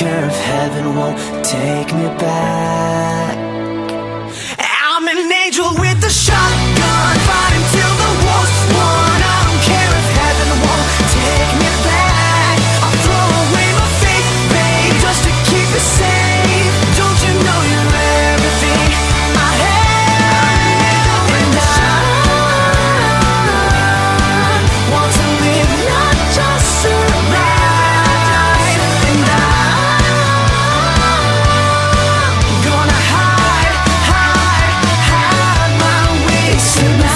care if heaven won't take me back. I'm an angel with a shotgun, fighting till the war's won. I don't care if heaven won't take me back. I'll throw away my faith, babe, just to keep it safe. Don't you know you're everything I have? And I want to live, not just survive. And I'm gonna hide my way tonight.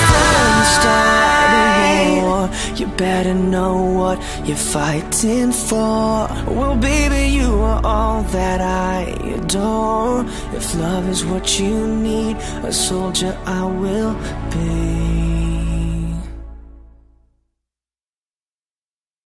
You better know what you're fighting for. Well, baby, you are all that I adore. If love is what you need, a soldier I will be.